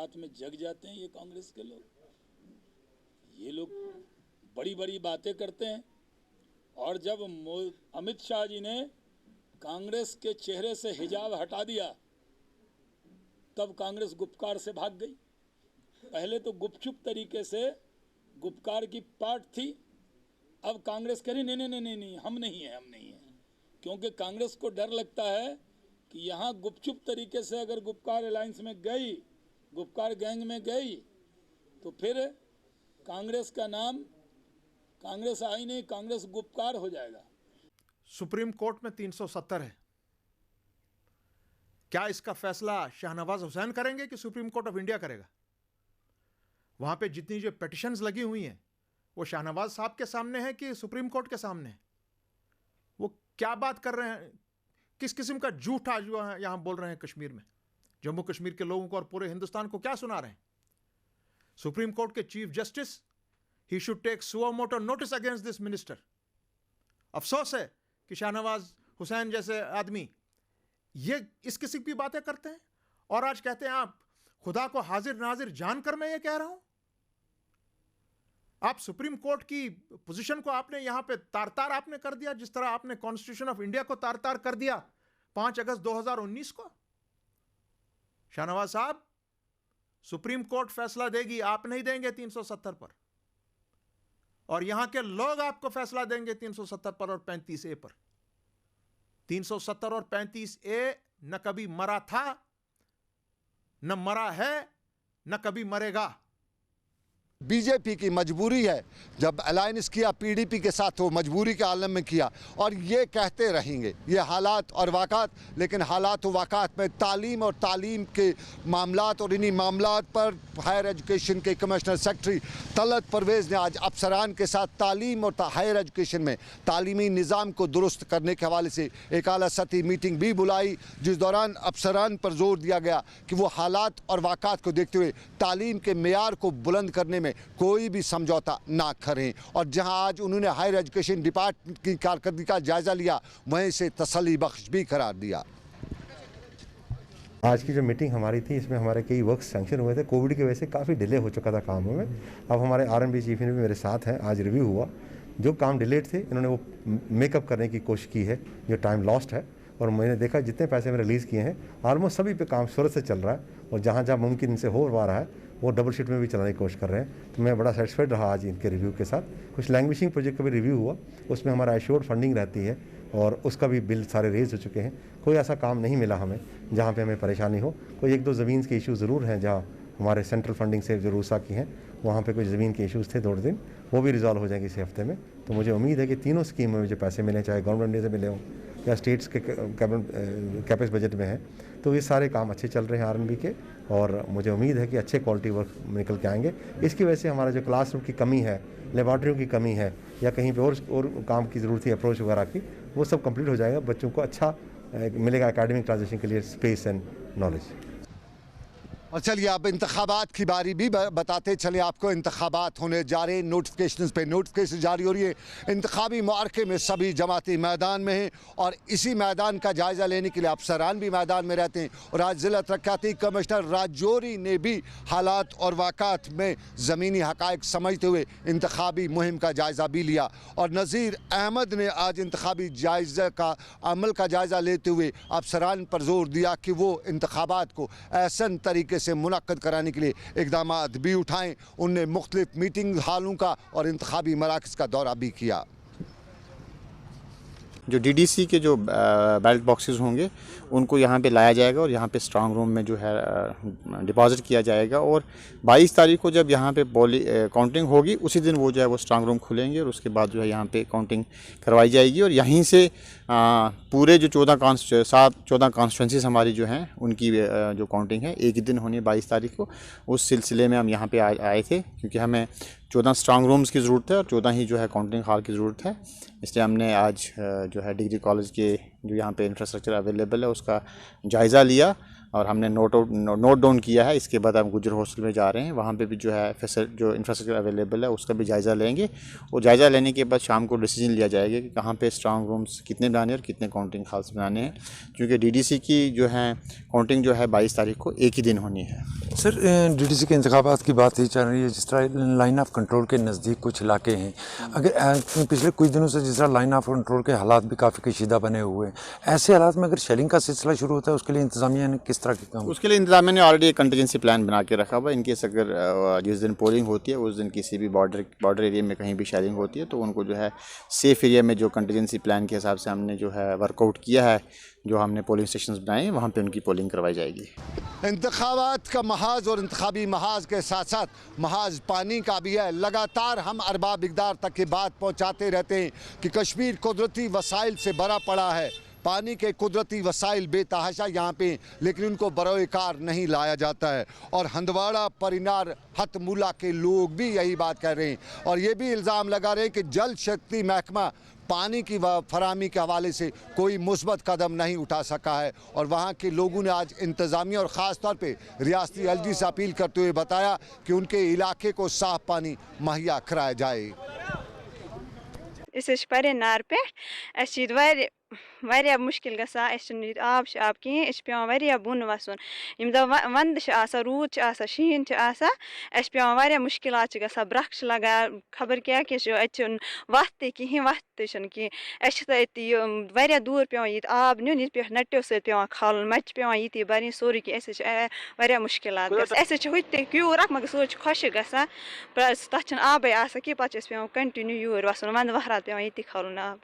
रात में जग जाते हैं ये कांग्रेस के लोग। ये लोग बड़ी बड़ी बातें करते हैं, और जब अमित शाह जी ने कांग्रेस के चेहरे से हिजाब हटा दिया तब कांग्रेस गुपकार से भाग गई। पहले तो गुपचुप तरीके से गुपकार की पार्ट थी, अब कांग्रेस कह रही नहीं नहीं नहीं नहीं, हम नहीं है, हम नहीं है। क्योंकि कांग्रेस को डर लगता है कि यहाँ गुपचुप तरीके से अगर गुपकार अलायंस में गई, गुपकार गैंग में गई, तो फिर कांग्रेस का नाम कांग्रेस आई नहीं, कांग्रेस गुपकार हो जाएगा। सुप्रीम कोर्ट में 370 है। क्या इसका फैसला शाहनवाज हुसैन करेंगे कि सुप्रीम कोर्ट ऑफ इंडिया करेगा? वहां पे जितनी जो पिटिशंस लगी हुई हैं वो शाहनवाज साहब के सामने है कि सुप्रीम कोर्ट के सामने है? वो क्या बात कर रहे हैं? किस किस्म का झूठा जो है यहां बोल रहे हैं कश्मीर में, जम्मू कश्मीर के लोगों को और पूरे हिंदुस्तान को क्या सुना रहे हैं? सुप्रीम कोर्ट के chief justice, he should take suo motu notice against this minister. अफसोस है कि शाहनवाज हुसैन जैसे आदमी ये इस किस्म की बातें करते हैं और आज कहते हैं आप खुदा को हाजिर नाजिर जानकर मैं ये कह रहा हूं। आप सुप्रीम कोर्ट की पोजीशन को आपने यहां पे तार-तार आपने कर दिया, जिस तरह आपने कॉन्स्टिट्यूशन ऑफ इंडिया को तार-तार कर दिया 5 अगस्त 2019 को। शाहनवाज साहब, सुप्रीम कोर्ट फैसला देगी, आप नहीं देंगे 370 पर, और यहां के लोग आपको फैसला देंगे 370 पर और 35A पर। 370 और 35A न कभी मरा था, न मरा है, न कभी मरेगा। बीजेपी की मजबूरी है, जब अलायंस किया पीडीपी के साथ वो मजबूरी के आलम में किया, और ये कहते रहेंगे ये हालात और वाक़ात। लेकिन हालात और वाक़ात में तालीम और तालीम के मामलात, और इन्हीं मामलात पर हायर एजुकेशन के कमिश्नर सेक्रेटरी तलत परवेज़ ने आज अफसरान के साथ तालीम और हायर एजुकेशन में तालीमी निज़ाम को दुरुस्त करने के हवाले से एक आला सतही मीटिंग भी बुलाई, जिस दौरान अफसरान पर जोर दिया गया कि वो हालात और वाक़ात को देखते हुए तालीम के मेयार को बुलंद करने में कोई भी समझौता ना करें। और जहां आज उन्होंने हायर एजुकेशन डिपार्टमेंट की कारकर्दगी का जायजा लिया, वहीं से तसल्ली बख्श भी करार दिया। आज की जो मीटिंग हमारी थी, इसमें हमारे कई वर्क सैंक्शन हुए थे। कोविड की वजह से काफ़ी डिले हो चुका था कामों में। अब हमारे आरएनबी चीफ भी मेरे साथ हैं, आज रिव्यू हुआ। जो काम डिलेड थे इन्होंने वो मेकअप करने की कोशिश की है, जो टाइम लॉस्ट है। और मैंने देखा जितने पैसे मैंने रिलीज़ किए हैं ऑलमोस्ट सभी पे काम सूरत से चल रहा है, और जहाँ जहाँ मुमकिन इनसे हो पा रहा है वो डबल शीट में भी चलाने की कोशिश कर रहे हैं। तो मैं बड़ा सेटिस्फाइड रहा आज इनके रिव्यू के साथ। कुछ लैंग्वेजिंग प्रोजेक्ट का भी रिव्यू हुआ, उसमें हमारा एश्योर्ड फंडिंग रहती है और उसका भी बिल सारे रेज हो चुके हैं। कोई ऐसा काम नहीं मिला हमें जहाँ पे हमें परेशानी हो। कोई 1-2 ज़मीन के इशू ज़रूर हैं, जहाँ हमारे सेंट्रल फंडिंग से जो रूसा की हैं वहाँ पे कुछ ज़मीन के इश्यूज़ थे 2 दिन, वो भी रिजॉल्व हो जाएंगे इसी हफ्ते में। तो मुझे उम्मीद है कि तीनों स्कीम में जो पैसे मिले, चाहे गवर्नमेंट से मिले हों या स्टेट्स के कैपेक्स बजट में है, तो ये सारे काम अच्छे चल रहे हैं आरएनबी के, और मुझे उम्मीद है कि अच्छे क्वालिटी वर्क निकल के आएंगे। इसकी वजह से हमारा जो क्लासरूम की कमी है, लेबॉर्ट्रियों की कमी है, या कहीं पे और काम की ज़रूरत है अप्रोच वगैरह की, वो सब कंप्लीट हो जाएगा। बच्चों को अच्छा मिलेगा एकेडमिक ट्रांजिशन के लिए स्पेस एंड नॉलेज। और चलिए अब इंतखाबात की बारी भी बताते चले आपको। इंतखाबात होने जा रहे, नोटिफिकेशन पे नोटिफिकेशन जारी हो रही है। इंतखाबी मार्के में सभी जमाती मैदान में हैं, और इसी मैदान का जायज़ा लेने के लिए अफसरान भी मैदान में रहते हैं। और आज ज़िला तरक्याती कमिश्नर राजौरी ने भी हालात और वाक़ात में ज़मीनी हक़ाइक़ समझते हुए इंतखाबी मुहिम का जायज़ा भी लिया। और नज़ीर अहमद ने आज इंतखाबी जायज़े का अमल का जायज़ा लेते हुए अफसरान पर जोर दिया कि वो इंतखाबात को एहसन तरीके से मुनक्कद कराने के लिए इक़दाम भी उठाएं। उनने मुख्तलिफ मीटिंग हालों का और इंतखाबी मराकज़ का दौरा भी किया। जो डीडीसी के जो बैलेट बॉक्सेस होंगे उनको यहाँ पे लाया जाएगा और यहाँ पे स्ट्रांग रूम में जो है डिपॉजिट किया जाएगा, और 22 तारीख को जब यहाँ पे काउंटिंग होगी उसी दिन वो जो है वो स्ट्रांग रूम खुलेंगे, और उसके बाद जो है यहाँ पे काउंटिंग करवाई जाएगी। और यहीं से पूरे जो 14 कॉन्स्टिट्यूंसीज हमारी जो हैं उनकी जो काउंटिंग है एक ही दिन होनी है 22 तारीख को। उस सिलसिले में हम यहाँ पे आए थे, क्योंकि हमें 14 स्ट्रांग रूम्स की ज़रूरत है और 14 ही जो है काउंटिंग हॉल की ज़रूरत है। इसलिए हमने आज जो है डिग्री कॉलेज के जो यहाँ पे इंफ्रास्ट्रक्चर अवेलेबल है उसका जायज़ा लिया, और हमने नोट डाउन किया है। इसके बाद हम गुजर हॉस्टल में जा रहे हैं, वहाँ पे भी जो है जो इंफ्रास्ट्रक्चर अवेलेबल है उसका भी जायज़ा लेंगे और जायज़ा लेने के बाद शाम को डिसीजन लिया जाएगा कि कहाँ पे स्ट्रांग रूम्स कितने बनाने और कितने काउंटिंग हॉल्स बनाने हैं, क्योंकि डीडीसी की जो है काउंटिंग जो है 22 तारीख को एक ही दिन होनी है। सर, डीडीसी के इंतखाबात की बात ही चल रही है, जिस तरह लाइन ऑफ कंट्रोल के नज़दीक कुछ इलाके हैं, अगर पिछले कुछ दिनों से जिस तरह लाइन ऑफ कंट्रोल के हालात भी काफ़ी कशीदा बने हुए हैं, ऐसे हालात में अगर शेलिंग का सिलसिला शुरू होता है उसके लिए इंतजामिया ने किस तरह के काम? उसके लिए इंतजामिया ने ऑलरेडी एक कंटीजेंसी प्लान बना के रखा हुआ है। इनकेस अगर जिस दिन पोलिंग होती है उस दिन किसी भी बॉर्डर एरिया में कहीं भी शेलिंग होती है तो उनको जो है सेफ़ एरिया में जो कंटीजेंसी प्लान के हिसाब से हमने जो है वर्कआउट किया है, जो हमने पोलिंग स्टेशंस बनाए हैं वहाँ पे उनकी पोलिंग करवाई जाएगी। इंतखाबात का महाज और इंतखाबी महाज के साथ साथ महाज पानी का भी है। लगातार हम अरबाब इक़दार तक की बात पहुँचाते रहते हैं कि कश्मीर कुदरती वसाइल से भरा पड़ा है, पानी के कुदरती वसाइल बेतहाशा यहाँ पे, लेकिन उनको बरोएकार नहीं लाया जाता है। और हंदवाड़ा, परिनार, हथमूला के लोग भी यही बात कह रहे हैं और ये भी इल्ज़ाम लगा रहे हैं कि जल शक्ति महकमा पानी की फराहमी के हवाले से कोई मुस्बत कदम नहीं उठा सका है। और वहाँ के लोगों ने आज इंतज़ामिया और ख़ास तौर पे रियासती एलजी से अपील करते हुए बताया कि उनके इलाके को साफ़ पानी मुहैया कराया जाए। परिनार पे वारिया मुश्किल गसा आब कहें पेवान वारिया बुन वसन यम दो वंद रूद शीन पेवान वारिया मुश्किलात गसा ब्रख लगा खबर क्या वत कहें वत कहें वारिया दूर पेवान ये आब नुन ये पे नट्यो सत पेवान खालन मच पेवान ये बरन सोरी कहें वारिया मुश्किलात हुत क्यूर मगर सो खुश गसा तथ आबै कह पे पेवान कंटिन्यू यूर वसन वंद वहरात पेवान ये खालन आब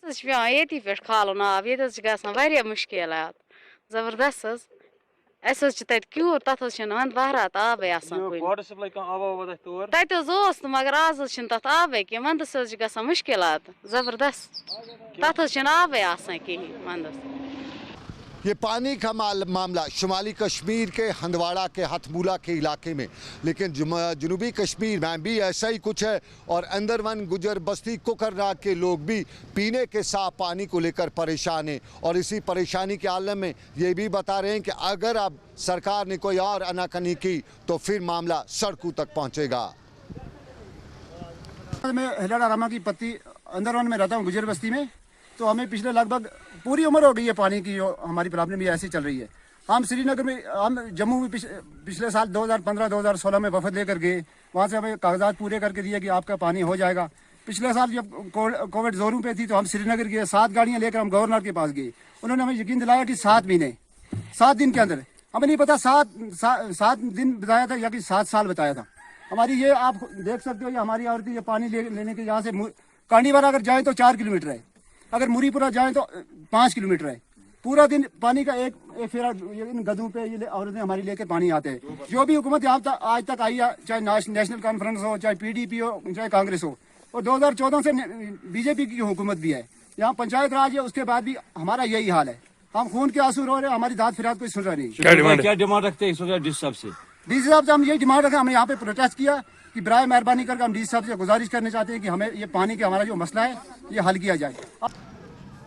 पेवान ये पे खालन आब ये गसान मुश्किलात जबरदस्त तत क्यूर तथ वंद वहरात आबै तत मगर आज तथ आबै कह वंदस गसान मुश्किलात जबरदस्त तथ आबै कहें वंदस। ये पानी का मामला शुमाली कश्मीर के हंदवाड़ा के हथमूला के इलाके में, लेकिन जनूबी कश्मीर में भी ऐसा ही कुछ है। और अंदरवन, गुजर बस्ती, कोकरनाग के लोग भी पीने के साफ पानी को लेकर परेशान हैं और इसी परेशानी के आलम में ये भी बता रहे हैं कि अगर अब सरकार ने कोई और आनाकानी की तो फिर मामला सड़कों तक पहुँचेगा। मैं हिलाड़ा रामा की पत्ती अंदरवन में रहता हूँ, गुजर बस्ती में। तो हमें पिछले लगभग पूरी उम्र हो गई है पानी की, जो हमारी प्रॉब्लम भी ऐसी चल रही है। हम श्रीनगर में, हम जम्मू में पिछले साल 2015-2016 में वफद लेकर गए, वहाँ से हमें कागजात पूरे करके दिए कि आपका पानी हो जाएगा। पिछले साल जब कोविड जोरों पे थी तो हम श्रीनगर गए, 7 गाड़ियाँ लेकर हम गवर्नर के पास गए। उन्होंने हमें यकीन दिलाया कि 7 महीने 7 दिन के अंदर, हमें नहीं पता 7 दिन बताया था या कि 7 साल बताया था। हमारी ये आप देख सकते हो, ये हमारी औरतें ये पानी लेने के यहाँ से कांडीवाला अगर जाए तो 4 किलोमीटर है, अगर मुरीपुरा जाए तो 5 किलोमीटर है। पूरा दिन पानी का एक फेरा इन गधों पे ये औरतें हमारी लेकर पानी आते हैं। जो भी हुकूमत यहाँ आज तक आई है, चाहे नेशनल कॉन्फ्रेंस हो, चाहे पीडीपी हो, चाहे कांग्रेस हो, और 2014 से बीजेपी की हुकूमत भी है, यहाँ पंचायत राज है, उसके बाद भी हमारा यही हाल है। हम खून के आंसू रो रहे हैं, हमारी दाद फरियाद कोई सुन रहा नहीं। क्या डिमांड रखते हैं डीसी साहब से? डीसी साहब से हम यही डिमांड रखें, हमने यहाँ पे प्रोटेस्ट किया कि बराए मेहरबानी करके हम डीसी साहब से गुजारिश करने चाहते हैं कि हमें ये पानी का हमारा जो मसला है ये हल किया जाए।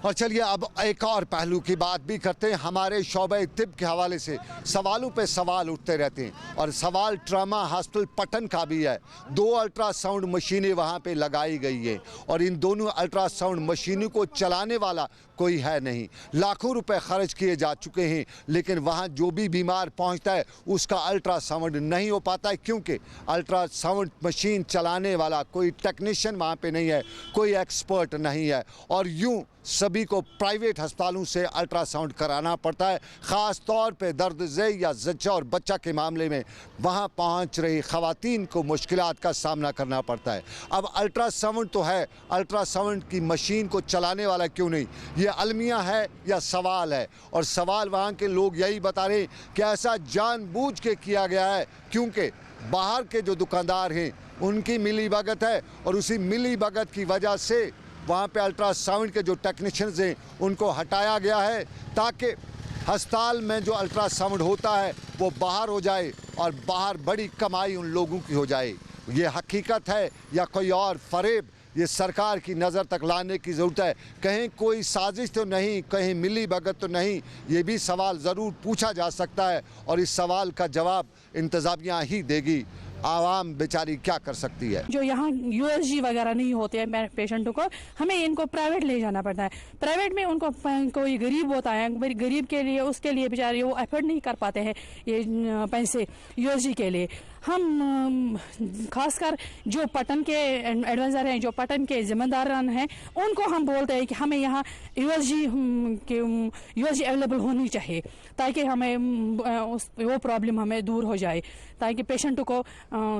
और चलिए अब एक और पहलू की बात भी करते हैं। हमारे शोबे तिब के हवाले से सवालों पे सवाल उठते रहते हैं और सवाल ट्रामा हॉस्पिटल पटन का भी है। 2 अल्ट्रासाउंड मशीनें वहाँ पे लगाई गई हैं और इन दोनों अल्ट्रासाउंड मशीनों को चलाने वाला कोई है नहीं। लाखों रुपए खर्च किए जा चुके हैं, लेकिन वहाँ जो भी बीमार पहुँचता है उसका अल्ट्रासाउंड नहीं हो पाता है, क्योंकि अल्ट्रासाउंड मशीन चलाने वाला कोई टेक्नीशियन वहाँ पे नहीं है, कोई एक्सपर्ट नहीं है। और यूँ सभी को प्राइवेट अस्पतालों से अल्ट्रासाउंड कराना पड़ता है। ख़ास तौर पे दर्द ज़ेई या जच्चा और बच्चा के मामले में वहाँ पहुँच रही ख़वातीन को मुश्किलात का सामना करना पड़ता है। अब अल्ट्रासाउंड तो है, अल्ट्रासाउंड की मशीन को चलाने वाला क्यों नहीं, ये अलमिया है या सवाल है। और सवाल वहाँ के लोग यही बता रहे हैं कि ऐसा जानबूझ के किया गया है क्योंकि बाहर के जो दुकानदार हैं उनकी मिली भगत है और उसी मिली भगत की वजह से वहाँ पे अल्ट्रासाउंड के जो टेक्नीशियंस हैं उनको हटाया गया है ताकि अस्पताल में जो अल्ट्रासाउंड होता है वो बाहर हो जाए और बाहर बड़ी कमाई उन लोगों की हो जाए। ये हकीकत है या कोई और फरेब, ये सरकार की नज़र तक लाने की ज़रूरत है। कहीं कोई साजिश तो नहीं, कहीं मिली भगत तो नहीं, ये भी सवाल ज़रूर पूछा जा सकता है और इस सवाल का जवाब इंतज़ामिया ही देगी। आवाम बेचारी क्या कर सकती है? जो यहाँ यूएसजी वगैरह नहीं होते हैं पेशेंटों को, हमें इनको प्राइवेट ले जाना पड़ता है। प्राइवेट में उनको कोई गरीब होता है, गरीब के लिए उसके लिए बेचारे वो एफर्ड नहीं कर पाते हैं ये पैसे यूएसजी के लिए। हम खासकर जो पटन के एडवाइज़र हैं, जो पटन के जिम्मेदारान हैं, उनको हम बोलते हैं कि हमें यहाँ यूएसजी अवेलेबल होनी चाहिए ताकि हमें वो प्रॉब्लम हमें दूर हो जाए, ताकि पेशेंट को